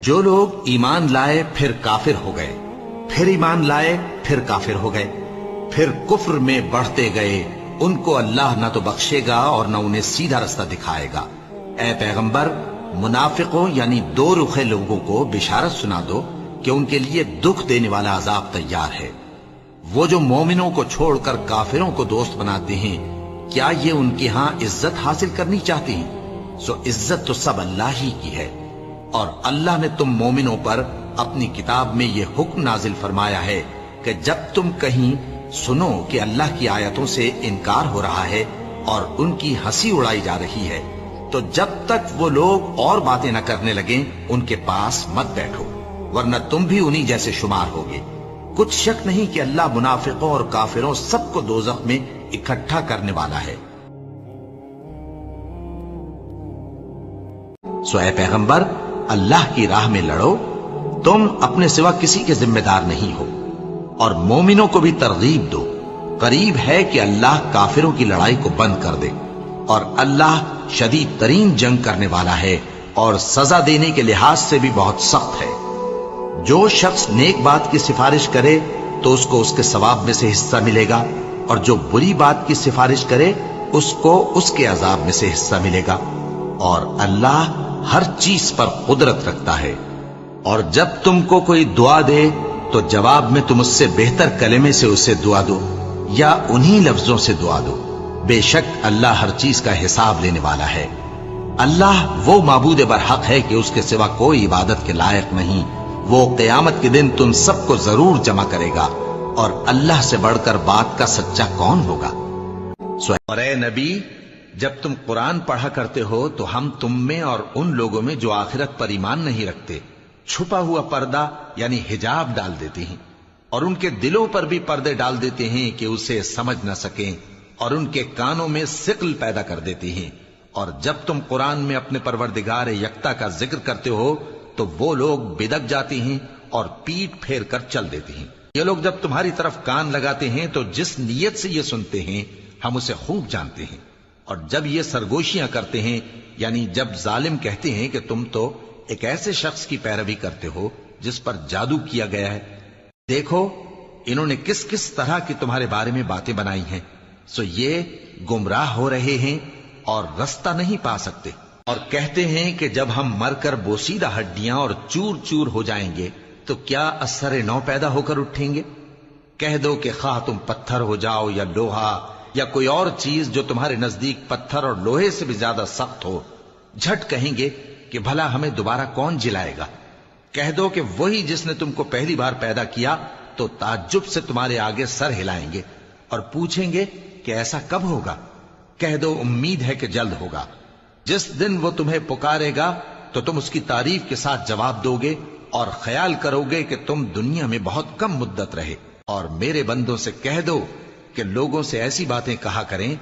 جو लोग ईमान लाए फिर काफिर हो गए, फिर ईमान लाए फिर काफिर हो गए, फिर कुफ्र में बढ़ते गए, उनको अल्लाह न तो बख्शेगा और न उन्हें सीधा रास्ता दिखाएगा। ए पैगंबर, मुनाफिकों यानी दो रुखे लोगों को बिशारत सुना दो कि उनके लिए दुख देने वाला अजाब तैयार है। वो जो मोमिनों को छोड़कर काफिरों को दोस्त बनाते हैं, क्या ये उनके यहां इज्जत हासिल करनी चाहते हैं? सो इज्जत तो सब अल्लाह ही की है। और अल्लाह ने तुम मोमिनों पर अपनी किताब में ये हुक्म नाजिल फरमाया है कि जब तुम कहीं सुनो कि अल्लाह की आयतों से इनकार हो रहा है और उनकी हंसी उड़ाई जा रही है, तो जब तक वो लोग और बातें न करने लगें उनके पास मत बैठो, वरना तुम भी उन्हीं जैसे शुमार होगे। कुछ शक नहीं कि अल्लाह मुनाफिकों और काफिरों सबको दोज़ख में इकट्ठा करने वाला है। सो ऐ पैगंबर, अल्लाह की राह में लड़ो, तुम अपने सिवा किसी के जिम्मेदार नहीं हो। और मोमिनों को भी तरगीब दो, करीब है कि अल्लाह काफिरों की लड़ाई को बंद कर दे, और अल्लाह शदीद तरीन जंग करने वाला है और सजा देने के लिहाज से भी बहुत सख्त है। जो शख्स नेक बात की सिफारिश करे तो उसको उसके सवाब में से हिस्सा मिलेगा, और जो बुरी बात की सिफारिश करे उसको उसके अजाब में से हिस्सा मिलेगा। और अल्लाह हर चीज पर कुदरत रखता है। और जब तुमको कोई दुआ दे तो जवाब में तुम उससे बेहतर कलमे से उसे दुआ दो या उन्हीं लफ्जों से दुआ दो। बेशक अल्लाह हर चीज का हिसाब लेने वाला है। अल्लाह वो माबूद बरहक है कि उसके सिवा कोई इबादत के लायक नहीं। वो क़यामत के दिन तुम सबको जरूर जमा करेगा, और अल्लाह से बढ़कर बात का सच्चा कौन होगा। और ए नबी, जब तुम कुरान पढ़ा करते हो तो हम तुम में और उन लोगों में जो आखिरत पर ईमान नहीं रखते छुपा हुआ पर्दा यानी हिजाब डाल देते हैं, और उनके दिलों पर भी पर्दे डाल देते हैं कि उसे समझ न सकें, और उनके कानों में सिक्ल पैदा कर देते हैं। और जब तुम कुरान में अपने परवरदिगार यक्ता का जिक्र करते हो तो वो लोग बिदक जाते हैं और पीठ फेर कर चल देते हैं। ये लोग जब तुम्हारी तरफ कान लगाते हैं तो जिस नीयत से ये सुनते हैं हम उसे खूब जानते हैं। और जब ये सरगोशियां करते हैं, यानी जब जालिम कहते हैं कि तुम तो एक ऐसे शख्स की पैरवी करते हो जिस पर जादू किया गया है, देखो इन्होंने किस किस तरह की तुम्हारे बारे में बातें बनाई हैं, सो ये गुमराह हो रहे हैं और रास्ता नहीं पा सकते। और कहते हैं कि जब हम मरकर बोसीदा हड्डियां और चूर चूर हो जाएंगे तो क्या असर नौ पैदा होकर उठेंगे। कह दो कि खा तुम पत्थर हो जाओ या लोहा या कोई और चीज जो तुम्हारे नजदीक पत्थर और लोहे से भी ज्यादा सख्त हो, झट कहेंगे कि भला हमें दोबारा कौन जिलाएगा। कह दो कि वही जिसने तुमको पहली बार पैदा किया, तो ताज्जुब से तुम्हारे आगे सर हिलाएंगे और पूछेंगे कि ऐसा कब होगा। कह दो उम्मीद है कि जल्द होगा। जिस दिन वो तुम्हें पुकारेगा तो तुम उसकी तारीफ के साथ जवाब दोगे और ख्याल करोगे कि तुम दुनिया में बहुत कम मुद्दत रहे। और मेरे बंदों से कह दो कि लोगों से ऐसी बातें कहा करें